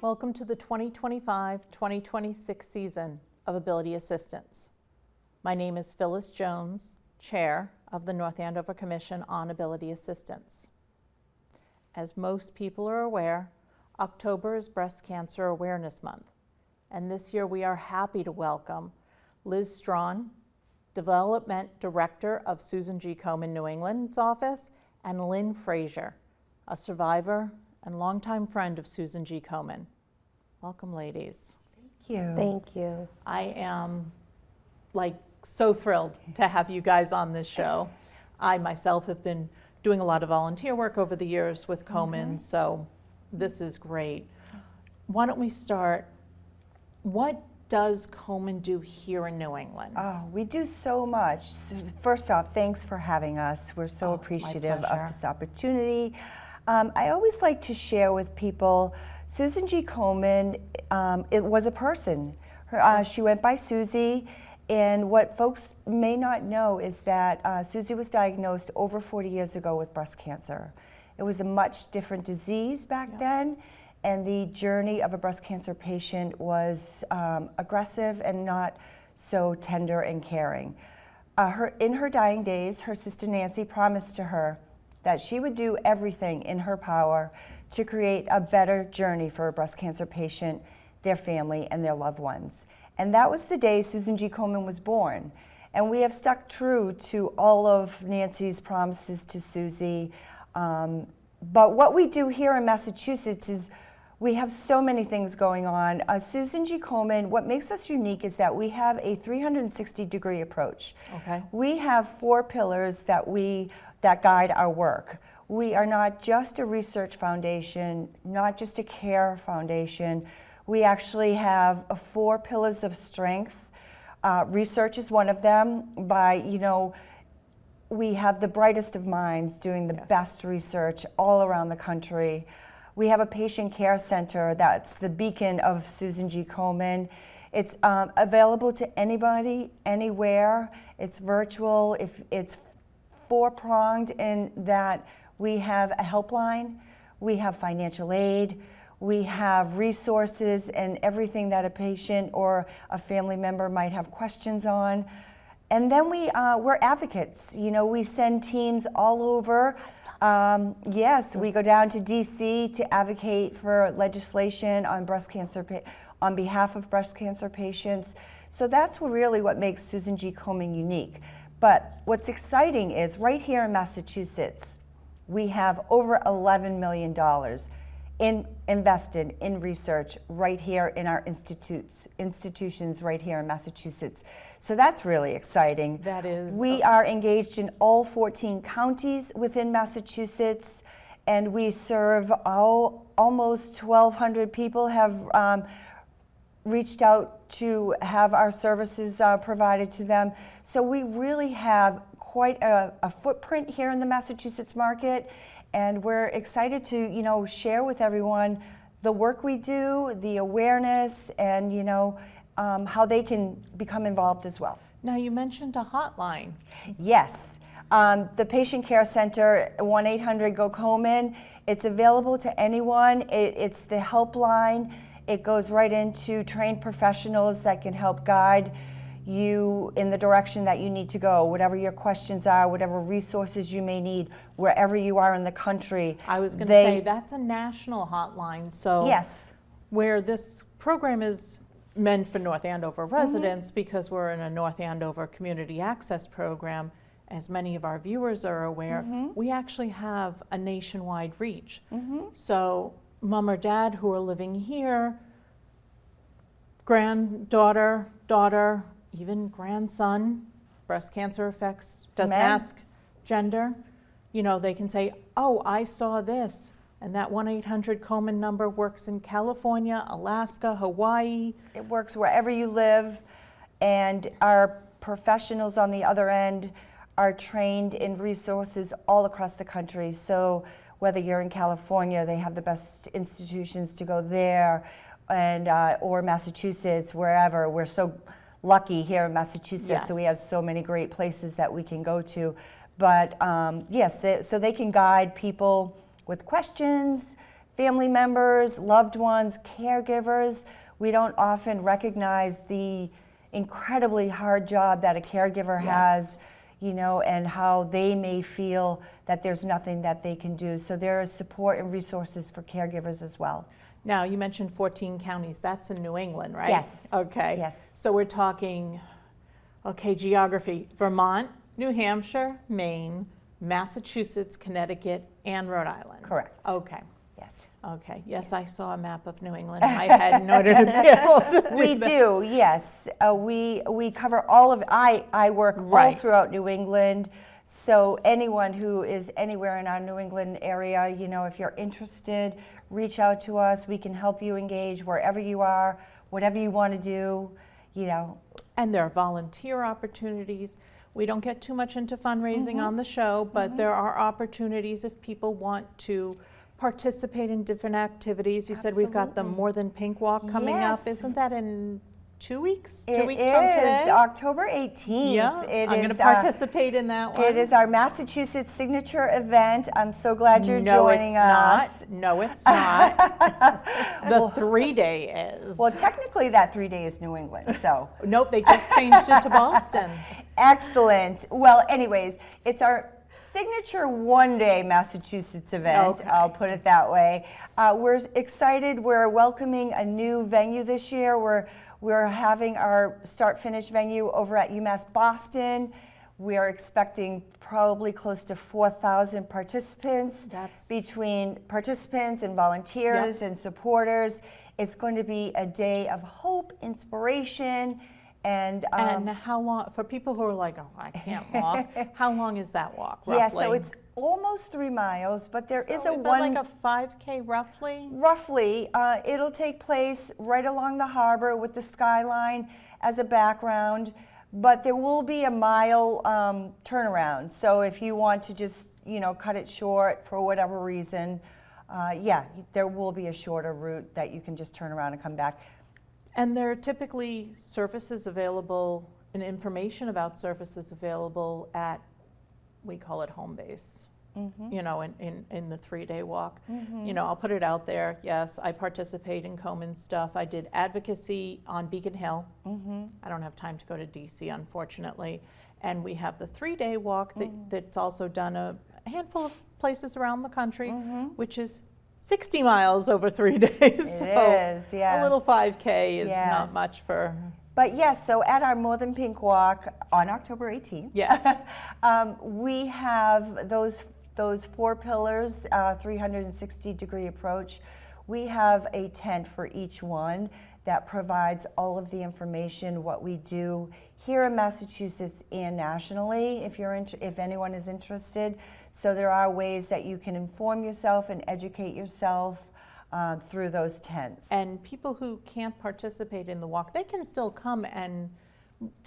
Welcome to the 2025-2026 season of Ability Assistance. My name is Phyllis Jones, Chair of the North Andover Commission on Ability Assistance. As most people are aware, October is Breast Cancer Awareness Month, and this year we are happy to welcome Liz Strawn, Development Director of Susan G. Komen New England's office, and Lynn Fraser, a survivor and longtime friend of Susan G. Komen. Welcome, ladies. Thank you. Thank you. I am so thrilled to have you guys on this show. I myself have been doing a lot of volunteer work over the years with Komen, so this is great. Why don't we start? What does Komen do here in New England? Oh, we do so much. First off, thanks for having us. We're so appreciative of this opportunity. I always like to share with people, Susan G. Komen, it was a person. She went by Susie, and what folks may not know is that Susie was diagnosed over 40 years ago with breast cancer. It was a much different disease back then, and the journey of a breast cancer patient was aggressive and not so tender and caring. In her dying days, her sister Nancy promised to her that she would do everything in her power to create a better journey for a breast cancer patient, their family, and their loved ones. And that was the day Susan G. Komen was born. And we have stuck true to all of Nancy's promises to Susie. But what we do here in Massachusetts is we have so many things going on. Susan G. Komen, what makes us unique is that we have a 360-degree approach. Okay. We have 4 pillars that guide our work. We are not just a research foundation, not just a care foundation. We actually have 4 pillars of strength. Research is one of them. We have the brightest of minds doing the best research all around the country. We have a patient care center that's the beacon of Susan G. Komen. It's available to anybody, anywhere. It's virtual. It's 4-pronged in that we have a helpline, we have financial aid, we have resources and everything that a patient or a family member might have questions on. And then we're advocates. We send teams all over. Yes, we go down to DC to advocate for legislation on breast cancer, on behalf of breast cancer patients. So that's really what makes Susan G. Komen unique. But what's exciting is right here in Massachusetts, we have over $11 million invested in research right here in our institutions right here in Massachusetts. So that's really exciting. That is. We are engaged in all 14 counties within Massachusetts, and we serve almost 1,200 people have reached out to have our services provided to them. So we really have quite a footprint here in the Massachusetts market, and we're excited to share with everyone the work we do, the awareness, and how they can become involved as well. Now you mentioned a hotline. Yes, the Patient Care Center, 1-800-GO-KOMEN. It's available to anyone. It's the helpline. It goes right into trained professionals that can help guide you in the direction that you need to go, whatever your questions are, whatever resources you may need, wherever you are in the country. I was going to say that's a national hotline. So yes, where this program is meant for North Andover residents, because we're in a North Andover Community Access Program, as many of our viewers are aware, we actually have a nationwide reach. So mom or dad who are living here, granddaughter, daughter, even grandson, breast cancer doesn't ask gender. They can say, oh, I saw this. And that 1-800-KOMEN number works in California, Alaska, Hawaii. It works wherever you live. And our professionals on the other end are trained in resources all across the country. So whether you're in California, they have the best institutions to go there. and or Massachusetts, wherever. We're so lucky here in Massachusetts, so we have so many great places that we can go to. But yes, so they can guide people with questions, family members, loved ones, caregivers. We don't often recognize the incredibly hard job that a caregiver has, you know, and how they may feel that there's nothing that they can do. So there is support and resources for caregivers as well. Now, you mentioned 14 counties. That's in New England, right? Yes. Okay. Yes. So we're talking, okay, geography. Vermont, New Hampshire, Maine, Massachusetts, Connecticut, and Rhode Island. Correct. Okay. Yes. Okay. Yes, I saw a map of New England in my head in order to be able to do We that. do, yes. We cover all of, I work all throughout New England. So anyone who is anywhere in our New England area, you know, if you're interested, reach out to us. We can help you engage wherever you are, whatever you want to do, you know. And there are volunteer opportunities. We don't get too much into fundraising on the show, but there are opportunities if people want to participate in different activities. You said we've got the More Than Pink Walk coming up. Isn't that in 2 weeks? 2 weeks from today? It is October 18th. Yeah, I'm going to participate in that one. It is our Massachusetts signature event. I'm so glad you're joining us. No, it's not. The 3-day is. Well, technically that 3-day is New England, so. Nope, they just changed it to Boston. Excellent. Well, anyways, it's our signature one-day Massachusetts event. Okay. I'll put it that way. We're excited. We're welcoming a new venue this year. We're having our start-finish venue over at UMass Boston. We are expecting probably close to 4,000 participants. Between participants and volunteers and supporters. It's going to be a day of hope, inspiration, and how long, for people who are like, oh, I can't walk, how long is that walk, roughly? Yeah, so it's almost 3 miles, but there is a is that like a 5K roughly? Roughly. It'll take place right along the harbor with the skyline as a background, but there will be a mile turnaround. So if you want to just, you know, cut it short for whatever reason, yeah, there will be a shorter route that you can just turn around and come back. And there are typically services available and information about services available at, we call it home base, you know, in the 3-day walk. You know, I'll put it out there. Yes, I participate in Komen stuff. I did advocacy on Beacon Hill. I don't have time to go to DC, unfortunately. And we have the 3-day walk that's also done a handful of places around the country, which is 60 miles over 3 days. It is, yes. A little 5K is not much for... But yes, so at our More Than Pink Walk on October 18th, we have those 4 pillars, 360-degree approach. We have a tent for each one that provides all of the information, what we do here in Massachusetts and nationally, if anyone is interested. So there are ways that you can inform yourself and educate yourself through those tents. And people who can't participate in the walk, they can still come and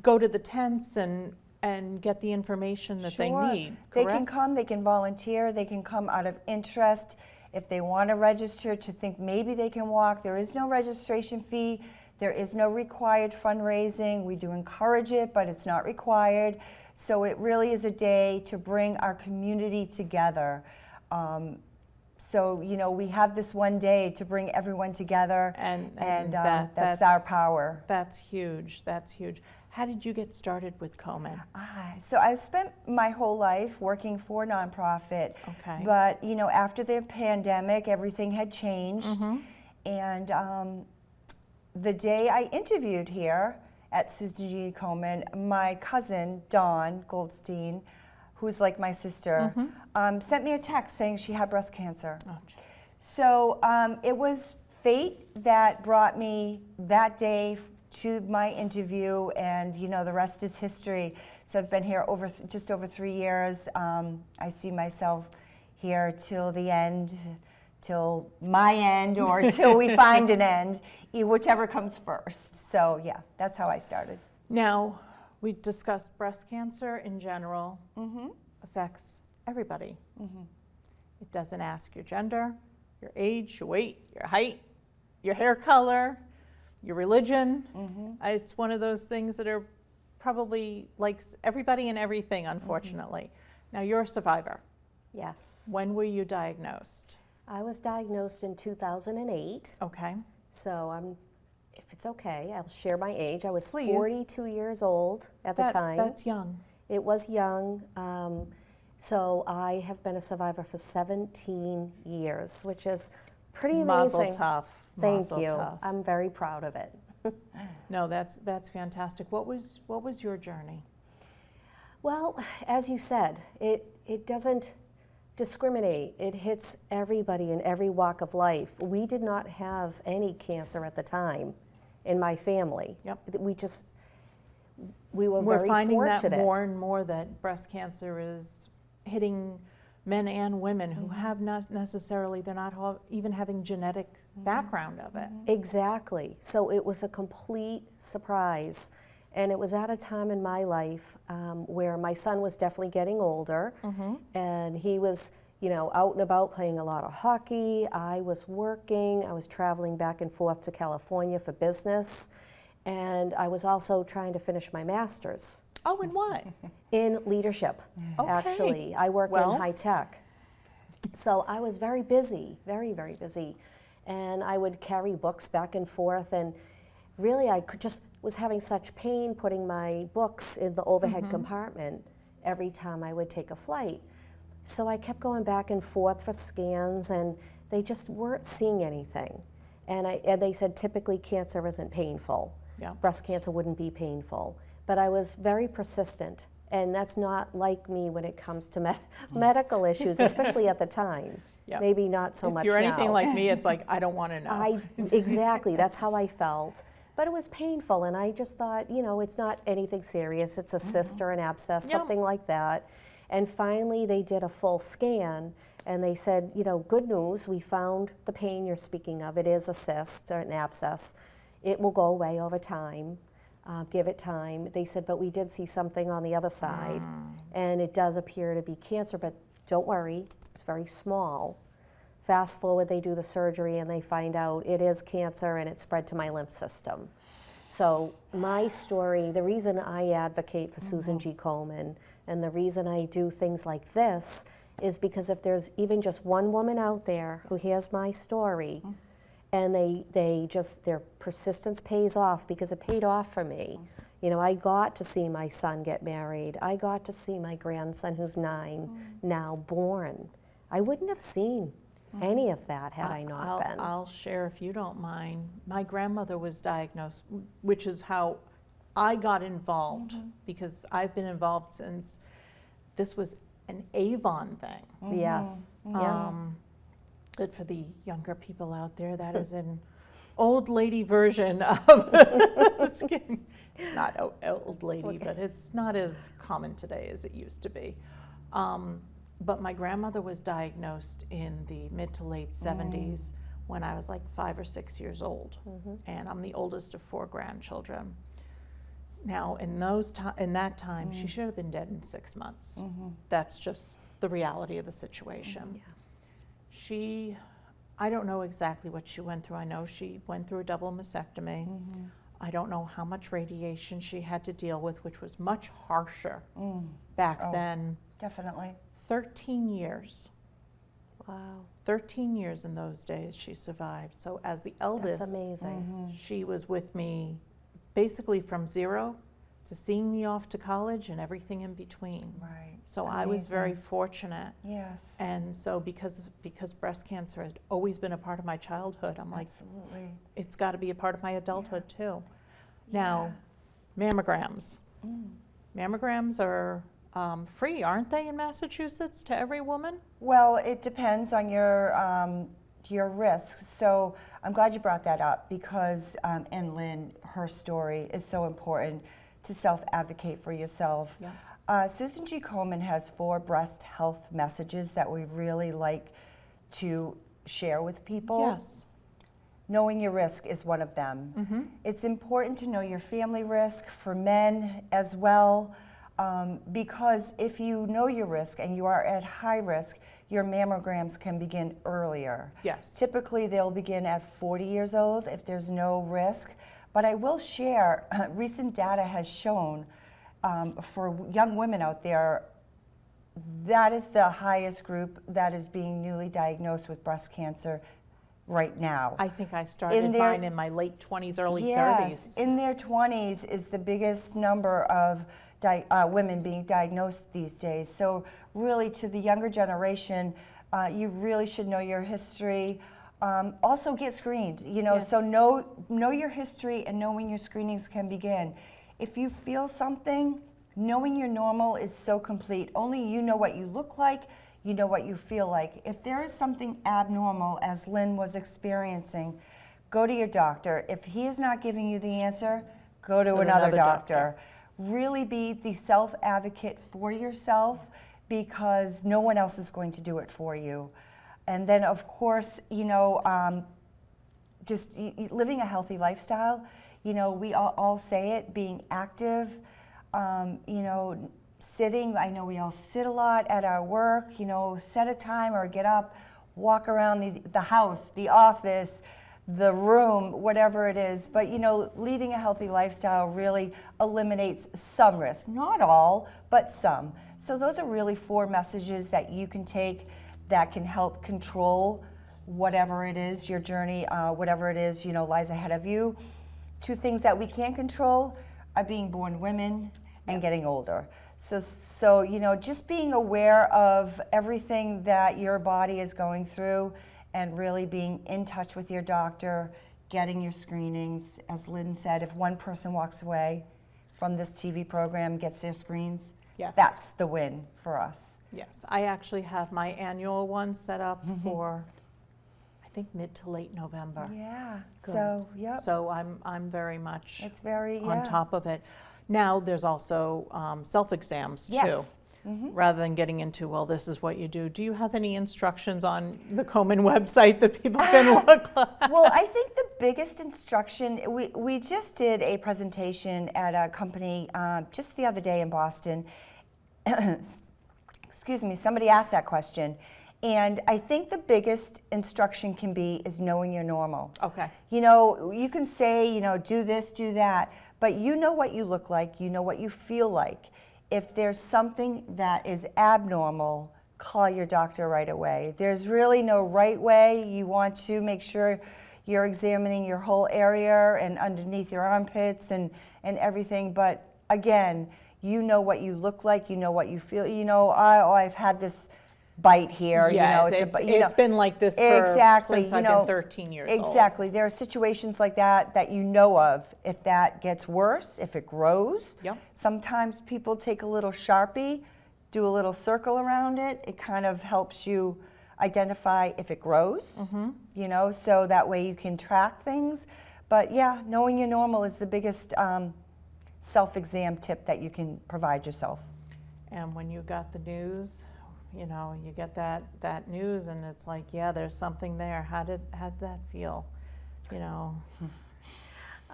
go to the tents and get the information that they need, correct? They can come, they can volunteer, they can come out of interest. If they want to register to think maybe they can walk, there is no registration fee. There is no required fundraising. We do encourage it, but it's not required. So it really is a day to bring our community together. So, you know, we have this one day to bring everyone together, and that's our power. That's huge. That's huge. How did you get started with Komen? So I've spent my whole life working for a nonprofit. Okay. But, you know, after the pandemic, everything had changed. And the day I interviewed here at Susan G. Komen, my cousin, Dawn Goldstein, who's like my sister, sent me a text saying she had breast cancer. Oh, so it was fate that brought me that day to my interview, and you know, the rest is history. So I've been here just over 3 years. I see myself here till the end, till my end, or till we find an end, whichever comes first. So yeah, that's how I started. Now, we discussed breast cancer in general affects everybody. It doesn't ask your gender, your age, your weight, your height, your hair color, your religion. It's one of those things that are probably like everybody and everything, unfortunately. Now, you're a survivor. Yes. When were you diagnosed? I was diagnosed in 2008. Okay. So if it's okay, I'll share my age. I was Please. 42 years old at the time. That's young. It was young. So I have been a survivor for 17 years, which is pretty amazing. Mazel tov. Thank Mazel you. tov. I'm very proud of it. No, that's fantastic. What was your journey? Well, as you said, it doesn't discriminate. It hits everybody in every walk of life. We did not have any cancer at the time in my family. Yep. We were We're very finding fortunate. that more and more that breast cancer is hitting men and women who have not necessarily, they're not even having genetic background of it. Exactly. So it was a complete surprise. And it was at a time in my life where my son was definitely getting older, and he was, out and about playing a lot of hockey. I was working. I was traveling back and forth to California for business, and I was also trying to finish my master's. Oh, and what? In leadership, Okay. actually. I work Well. in high tech. So I was very busy, very, very busy. And I would carry books back and forth, and really I was having such pain putting my books in the overhead compartment every time I would take a flight. So I kept going back and forth for scans, and they just weren't seeing anything. And they said typically cancer isn't painful. Yeah. Breast cancer wouldn't be painful. But I was very persistent, and that's not like me when it comes to medical issues, especially at the time. Yeah. Maybe not so much If you're now. anything like me, it's like, I don't want to know. Exactly, that's how I felt. But it was painful, and I just thought, it's not anything serious. It's a cyst or an abscess, Yeah. something like that. And finally, they did a full scan, and they said, good news, we found the pain you're speaking of. It is a cyst or an abscess. It will go away over time. Give it time. They said, but we did see something on the other side, and it does appear to be cancer, but don't worry, it's very small. Fast forward, they do the surgery, and they find out it is cancer, and it spread to my lymph system. So my story, the reason I advocate for Susan G. Komen, and the reason I do things like this, is because if there's even just one woman out there who hears my story, and their persistence pays off, because it paid off for me. I got to see my son get married. I got to see my grandson, who's 9, now born. I wouldn't have seen any of that had I not been. I'll share if you don't mind. My grandmother was diagnosed, which is how I got involved, because I've been involved since this was an Avon thing. Yes. Yeah. Good for the younger people out there. That is an old lady version of skin. It's not old lady, but it's not as common today as it used to be. But my grandmother was diagnosed in the mid to late 70s when I was like 5 or 6 years old. And I'm the oldest of 4 grandchildren. Now, in that time, she should have been dead in 6 months. That's just the reality of the situation. I don't know exactly what she went through. I know she went through a double mastectomy. I don't know how much radiation she had to deal with, which was much harsher back then. Definitely. 13 years. Wow. 13 years in those days she survived. So as the eldest, That's amazing. she was with me basically from 0 to seeing me off to college and everything in between. Right. So I was very fortunate. Yes. And so because breast cancer had always been a part of my childhood, I'm like, Absolutely. it's got to be a part of my adulthood too. Now, mammograms. Mammograms are free, aren't they, in Massachusetts to every woman? Well, it depends on your risk. So I'm glad you brought that up, because, and Lynn, her story is so important to self-advocate for yourself. Yeah. Susan G. Komen has 4 breast health messages that we really like to share with people. Yes. Knowing your risk is one of them. It's important to know your family risk, for men as well, because if you know your risk and you are at high risk, your mammograms can begin earlier. Yes. Typically, they'll begin at 40 years old if there's no risk. But I will share, recent data has shown for young women out there, that is the highest group that is being newly diagnosed with breast cancer right now. I think I started mine in my late 20s, early 30s. In their 20s is the biggest number of women being diagnosed these days. So really, to the younger generation, you really should know your history. Also get screened, Yes. so know your history and know when your screenings can begin. If you feel something, knowing you're normal is so complete. Only you know what you look like, you know what you feel like. If there is something abnormal, as Lynn was experiencing, go to your doctor. If he is not giving you the answer, go to another doctor. Really be the self-advocate for yourself, because no one else is going to do it for you. And then, of course, just living a healthy lifestyle. We all say it, being active, sitting. I know we all sit a lot at our work, set a time or get up, walk around the house, the office, the room, whatever it is. But, leading a healthy lifestyle really eliminates some risk. Not all, but some. So those are really 4 messages that you can take that can help control whatever it is, your journey, whatever it is, lies ahead of you. 2 things that we can't control are being born women and getting older. So just being aware of everything that your body is going through and really being in touch with your doctor, getting your screenings. As Lynn said, if one person walks away from this TV program, gets their screens, Yes. that's the win for us. Yes, I actually have my annual one set up for, I think, mid to late November. Yeah. Good. So, yep. So I'm very much It's very on top of it. Now there's also self-exams too. Yes. Rather than getting into, well, this is what you do. Do you have any instructions on the Komen website that people can look at? Well, I think the biggest instruction, we just did a presentation at a company just the other day in Boston. Excuse me, somebody asked that question. And I think the biggest instruction can be is knowing you're normal. Okay. You can say, do this, do that, but you know what you look like, you know what you feel like. If there's something that is abnormal, call your doctor right away. There's really no right way. You want to make sure you're examining your whole area and underneath your armpits and everything. But again, you know what you look like, you know what you feel. I've had this bite here. Yeah, it's been like this since I've been 13 years old. Exactly. There are situations like that you know of. If that gets worse, if it grows, Yep. Sometimes people take a little Sharpie, do a little circle around it. It kind of helps you identify if it grows, so that way you can track things. But yeah, knowing you're normal is the biggest self-exam tip that you can provide yourself. And when you got the news, you get that news and it's like, yeah, there's something there. How'd that feel?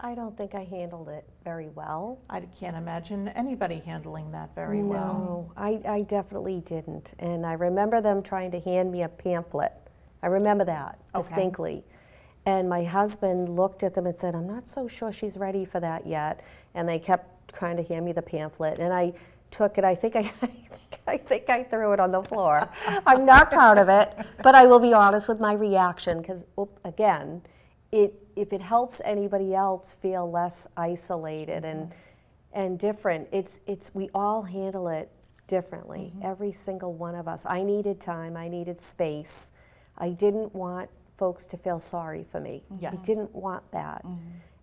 I don't think I handled it very well. I can't imagine anybody handling that very well. No, I definitely didn't. And I remember them trying to hand me a pamphlet. I remember that distinctly. And my husband looked at them and said, I'm not so sure she's ready for that yet. And they kept trying to hand me the pamphlet. And I took it. I think I threw it on the floor. I'm not proud of it, but I will be honest with my reaction because, again, if it helps anybody else feel less isolated and different, we all handle it differently. Every single one of us. I needed time. I needed space. I didn't want folks to feel sorry for me. Yes. I didn't want that.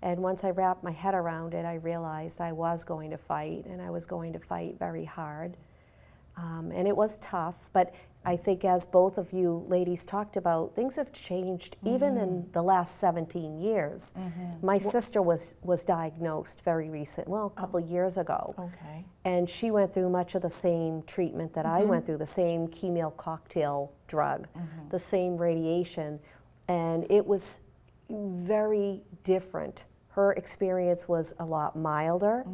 And once I wrapped my head around it, I realized I was going to fight, and I was going to fight very hard. And it was tough, but I think as both of you ladies talked about, things have changed even in the last 17 years. My sister was diagnosed very recent, a couple of years ago. Okay. And she went through much of the same treatment that I went through, the same chemo cocktail drug, the same radiation, and it was very different. Her experience was a lot milder.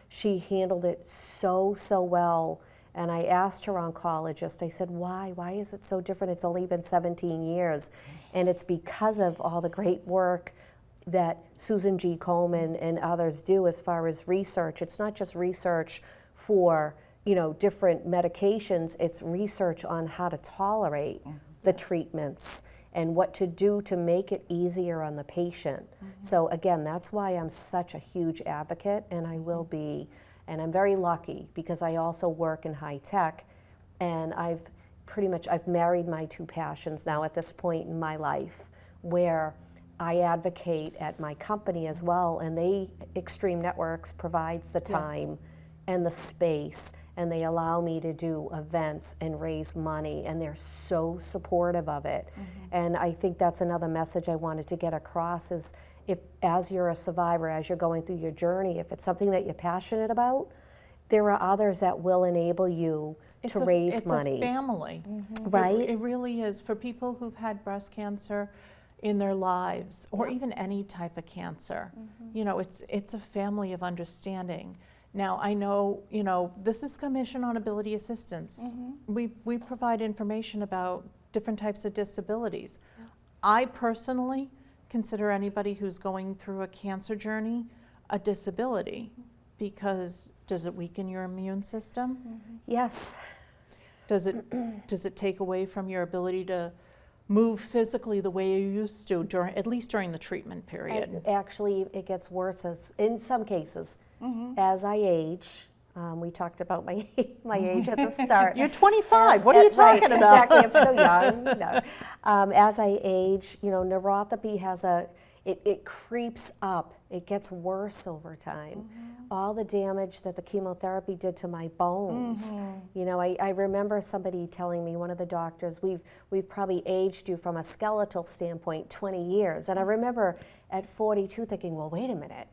She handled it so well, And I asked her oncologist, I said, why? Why is it so different? It's only been 17 years. And it's because of all the great work that Susan G. Komen and others do as far as research. It's not just research for, different medications, it's research on how to tolerate the treatments and what to do to make it easier on the patient. So again, that's why I'm such a huge advocate, and I will be, and I'm very lucky because I also work in high tech, and I've married my two passions now at this point in my life, where I advocate at my company as well, and Extreme Networks provides the time and the space, and they allow me to do events and raise money, and they're so supportive of it. And I think that's another message I wanted to get across is, if as you're a survivor, as you're going through your journey, if it's something that you're passionate about, there are others that will enable you to raise money. It's a family. Right? It really is. For people who've had breast cancer in their lives, or even any type of cancer, it's a family of understanding. Now, I know, this is Commission on Ability Assistance. We provide information about different types of disabilities. I personally consider anybody who's going through a cancer journey a disability, because does it weaken your immune system? Yes. Does it take away from your ability to move physically the way you used to, at least during the treatment period? And actually, it gets worse in some cases. As I age, we talked about my age at the start. You're 25. What are you talking about? Exactly. I'm so young. No. As I age, neuropathy has it creeps up. It gets worse over time. All the damage that the chemotherapy did to my bones. I remember somebody telling me, one of the doctors, we've probably aged you from a skeletal standpoint 20 years. And I remember at 42 thinking, well, wait a minute,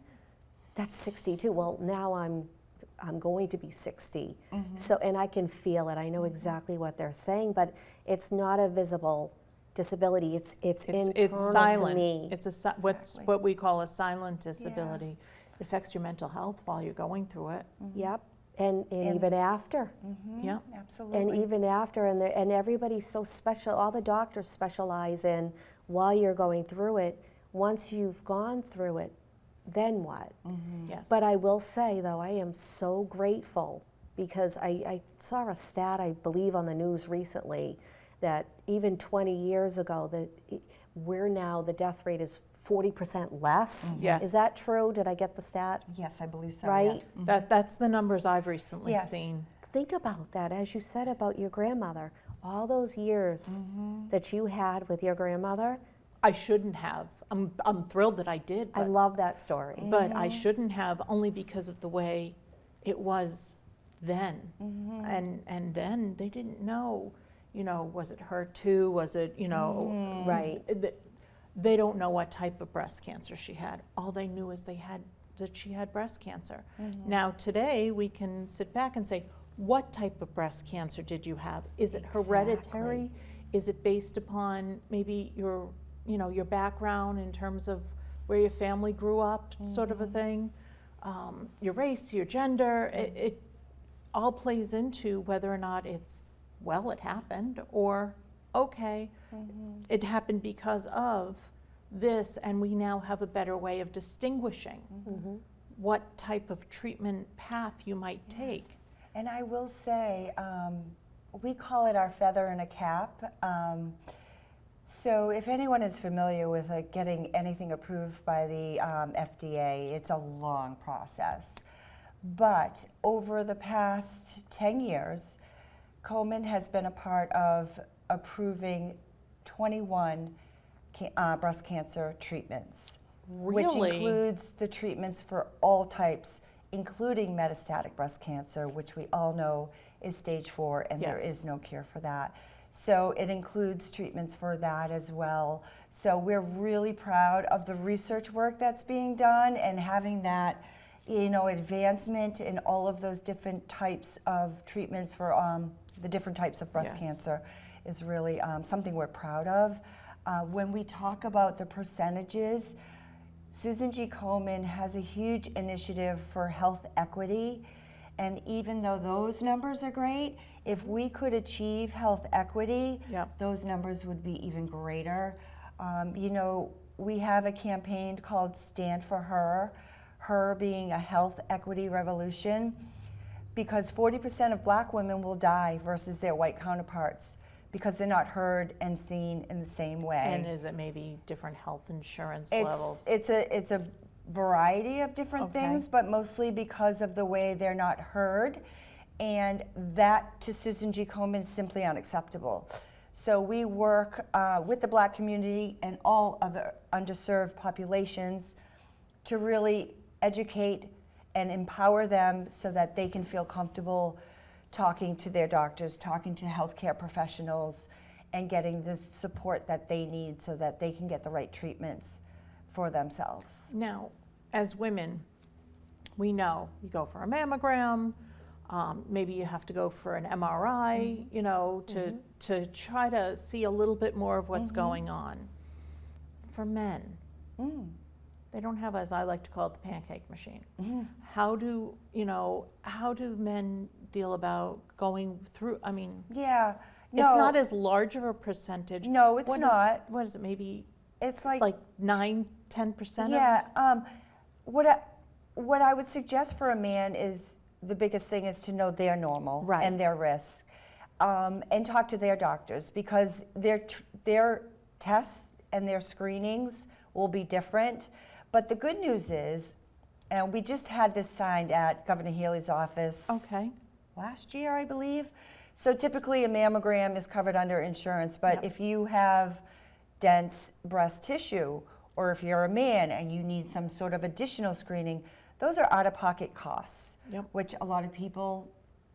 that's 62. Well, now I'm going to be 60. So, and I can feel it. I know exactly what they're saying, but it's not a visible disability. It's internal silent. to me. It's what we call a silent disability. It affects your mental health while you're going through it. Yep, and even after. Yeah, Absolutely. And even after, and everybody's so special. All the doctors specialize in while you're going through it. Once you've gone through it, then what? yes. But I will say, though, I am so grateful because I saw a stat, I believe, on the news recently that even 20 years ago, that we're now, the death rate is 40% less. Yes. Is that true? Did I get the stat? Yes, I believe so. Right? That's the numbers I've recently Yes. seen. Think about that, as you said about your grandmother. All those years that you had with your grandmother. I shouldn't have. I'm thrilled that I did, I love that story. but I shouldn't have, only because of the way it was then. And then they didn't know, was it HER2, was it, Right. They don't know what type of breast cancer she had. All they knew is that she had breast cancer. Now today we can sit back and say, what type of breast cancer did you have? Is it hereditary? Is it based upon maybe your background in terms of where your family grew up, sort of a thing? Your race, your gender, it all plays into whether or not it's, well, it happened, or okay, it happened because of this, and we now have a better way of distinguishing what type of treatment path you might take. And I will say, we call it our feather in a cap. So if anyone is familiar with getting anything approved by the FDA, it's a long process. But over the past 10 years, Komen has been a part of approving 21 breast cancer treatments. Really? Which includes the treatments for all types, including metastatic breast cancer, which we all know is stage 4, and there is no cure for that. So it includes treatments for that as well. So we're really proud of the research work that's being done, and having that, advancement in all of those different types of treatments for the different types of breast cancer is really something we're proud of. When we talk about the percentages, Susan G. Komen has a huge initiative for health equity, And even though those numbers are great, if we could achieve health equity, Yep. those numbers would be even greater. You know, we have a campaign called Stand for her being a health equity revolution, because 40% of black women will die versus their white counterparts because they're not heard and seen in the same way. And is it maybe different health insurance levels? It's a variety of different Okay. things, but mostly because of the way they're not heard. And that, to Susan G. Komen, is simply unacceptable. So we work with the black community and all other underserved populations to really educate and empower them so that they can feel comfortable talking to their doctors, talking to healthcare professionals, and getting the support that they need so that they can get the right treatments for themselves. Now, as women, we know you go for a mammogram, maybe you have to go for an MRI, you know, to try to see a little bit more of what's going on. For men, they don't have, as I like to call it, the pancake machine. How do men deal about going through, I mean, Yeah. it's not as large of a percentage. No, it's not. What is it, maybe It's like 9-10% of it? yeah. What I would suggest for a man is the biggest thing is to know their normal Right. and their risk, and talk to their doctors, because their tests and their screenings will be different. But the good news is, and we just had this signed at Governor Healey's office Okay. last year, I believe. So typically a mammogram is covered under insurance, but Yep. if you have dense breast tissue, or if you're a man and you need some sort of additional screening, those are out-of-pocket costs, Yep. which a lot of people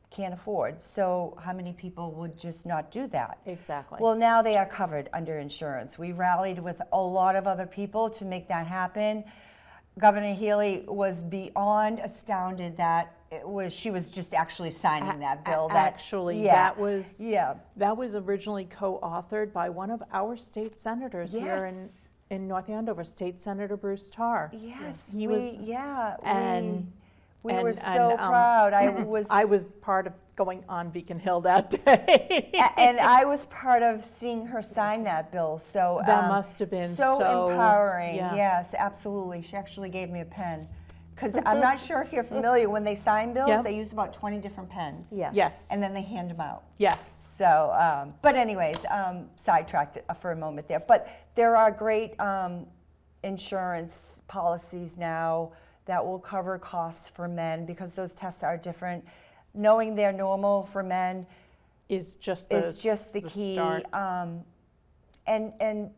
can't afford. So how many people would just not do that? Exactly. Well, now they are covered under insurance. We rallied with a lot of other people to make that happen. Governor Healey was beyond astounded that she was just actually signing that bill. Actually, yeah, that was originally co-authored by one of our state senators here in North Andover, State Senator Bruce Tarr. Yes, He was, we were so proud. I was part of going on Beacon Hill that day. And I was part of seeing her sign that bill. So that must have been so empowering. Yeah. Yes, absolutely. She actually gave me a pen. Because I'm not sure if you're familiar, when they sign bills, Yep. they use about 20 different pens. Yes. Yes. And then they hand them out. Yes. So, but anyways, sidetracked for a moment there. But there are great insurance policies now that will cover costs for men, because those tests are different. Knowing they're normal for men is just the key. Start. And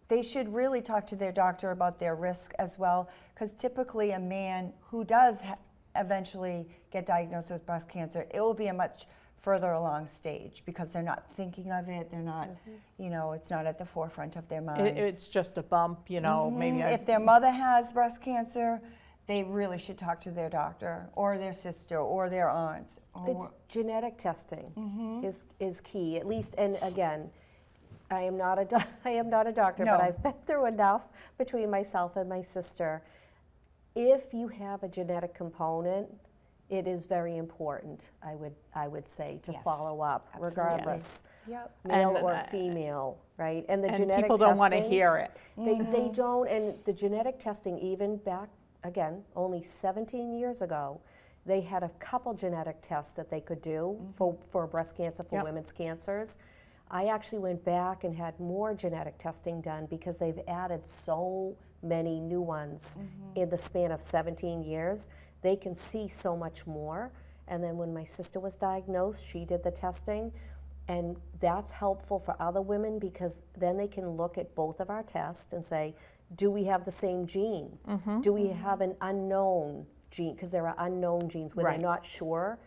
they should really talk to their doctor about their risk as well, because typically a man who does eventually get diagnosed with breast cancer, it will be a much further along stage, because they're not thinking of it, they're not, you know, it's not at the forefront of their minds. It's just a bump, you know, maybe. If their mother has breast cancer, they really should talk to their doctor or their sister or their aunt. It's genetic testing is key, at least. And again, I am not a doctor, No. but I've been through enough between myself and my sister. If you have a genetic component, it is very important, I would say, to Yes, follow up, absolutely. regardless, Yep. male And, or female, right? And the genetic people don't want to testing, hear it. They don't, and the genetic testing, even back, again, only 17 years ago, they had a couple genetic tests that they could do for breast cancer, for Yep. women's cancers. I actually went back and had more genetic testing done, because they've added so many new ones in the span of 17 years. They can see so much more. And then when my sister was diagnosed, she did the testing. And that's helpful for other women, because then they can look at both of our tests and say, do we have the same gene? Do we have an unknown gene? Because there are unknown genes where Right. they're not sure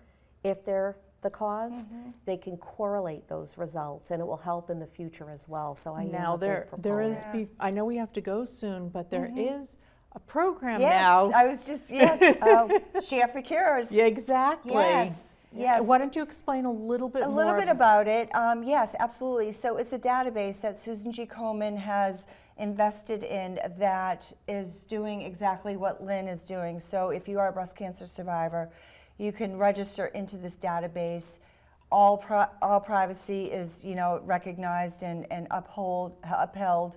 if they're the cause. They can correlate those results, and it will help in the future as well. So I Now am a big there is. proponent. I know we have to go soon, but there is a program Yes, now. I was just, Share for Cures. Yeah, exactly. Yes. Why don't you explain a little bit A more? little bit about it. Yes, absolutely. So it's a database that Susan G. Komen has invested in that is doing exactly what Lynn is doing. So if you are a breast cancer survivor, You can register into this database. All privacy is, recognized and upheld.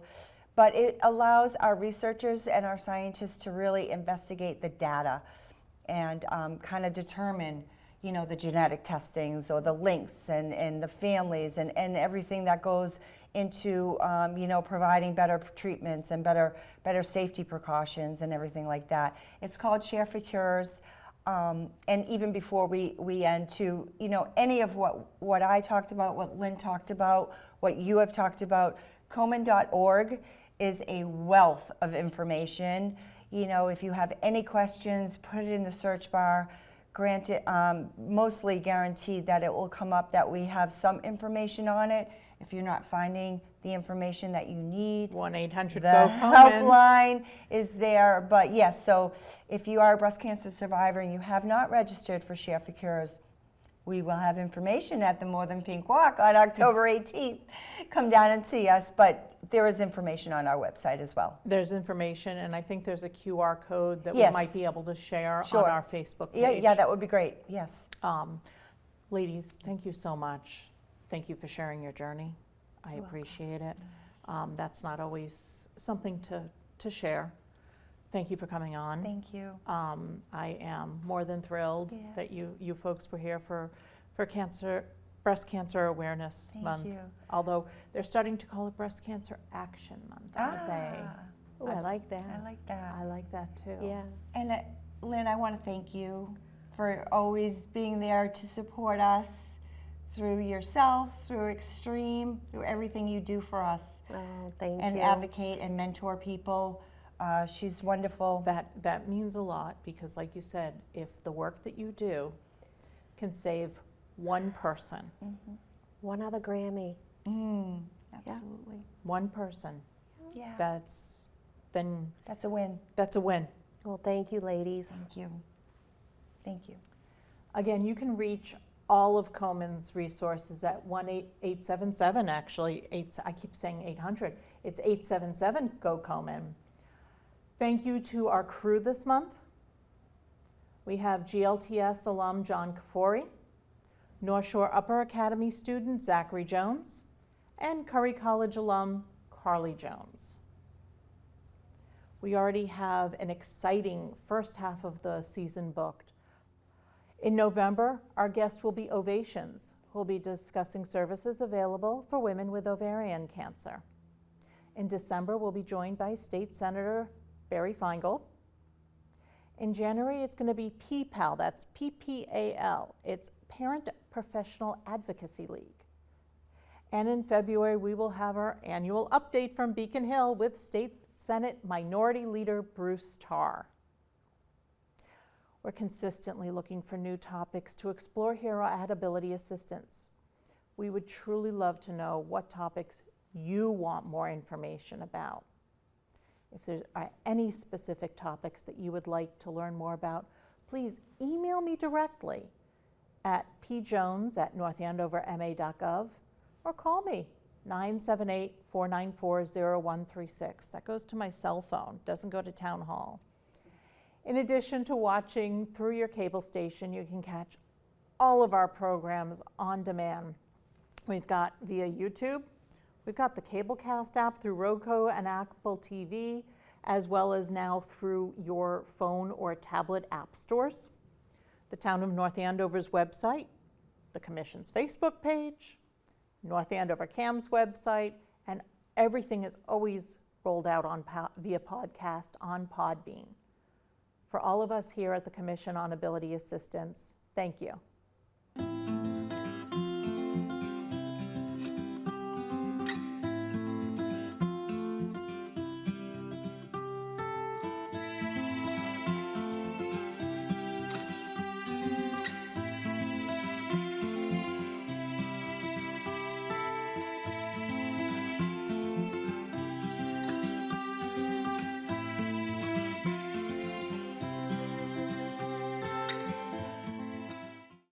But it allows our researchers and our scientists to really investigate the data and kind of determine, the genetic testings or the links and the families and everything that goes into, providing better treatments and better safety precautions and everything like that. It's called Share for Cures. And even before we end to, any of what I talked about, what Lynn talked about, what you have talked about, Komen.org is a wealth of information. If you have any questions, put it in the search bar. Granted, mostly guaranteed that it will come up that we have some information on it. If you're not finding the information that you need, 1-800-GO-KOMEN. Helpline is there. But yes, so if you are a breast cancer survivor and you have not registered for Share for Cures, we will have information at the More Than Pink Walk on October 18th. Come down and see us, but there is information on our website as well. There's information, and I think there's a QR code that we Yes. might be able to share Sure. on our Facebook page. Yeah, that would be great. Yes. Ladies, thank you so much. Thank you for sharing your journey. I appreciate it. That's not always something to share. Thank you for coming on. Thank you. I am more than thrilled Yes. that you folks were here for Breast Cancer Awareness Month. Thank you. Although they're starting to call it Breast Cancer Action Month, aren't they? Oh, I like that. I like that. I like that too. Yeah. And Lynn, I want to thank you for always being there to support us through yourself, through Extreme, through everything you do for us. Oh, thank and you. advocate and mentor people. She's wonderful. That means a lot because, like you said, if the work that you do can save one person, One other Grammy. Absolutely. one person, Yeah. that's That's a win. a win. Well, thank you, ladies. Thank you. Thank you. Again, you can reach all of Komen's resources at 1-877, actually. I keep saying 800. It's 877-GO-KOMEN. Thank you to our crew this month. We have GLTS alum John Kafori, North Shore Upper Academy student Zachary Jones, and Curry College alum Carly Jones. We already have an exciting first half of the season booked. In November, our guest will be Ovations, who will be discussing services available for women with ovarian cancer. In December, we'll be joined by State Senator Barry Feingold. In January, it's going to be PPAL, that's PPAL. It's Parent Professional Advocacy League. And in February, we will have our annual update from Beacon Hill with State Senate Minority Leader Bruce Tarr. We're consistently looking for new topics to explore here at Ability Assistance. We would truly love to know what topics you want more information about. If there are any specific topics that you would like to learn more about, please email me directly at pjones@northandoverma.gov or call me 978-494-0136. That goes to my cell phone, doesn't go to town hall. In addition to watching through your cable station, you can catch all of our programs on demand. We've got via YouTube, we've got the Cablecast app through Roku and Apple TV, as well as now through your phone or tablet app stores, the Town of North Andover's website, the Commission's Facebook page, North Andover CAM's website, and everything is always rolled out via podcast on Podbean. For all of us here at the Commission on Ability Assistance, thank you.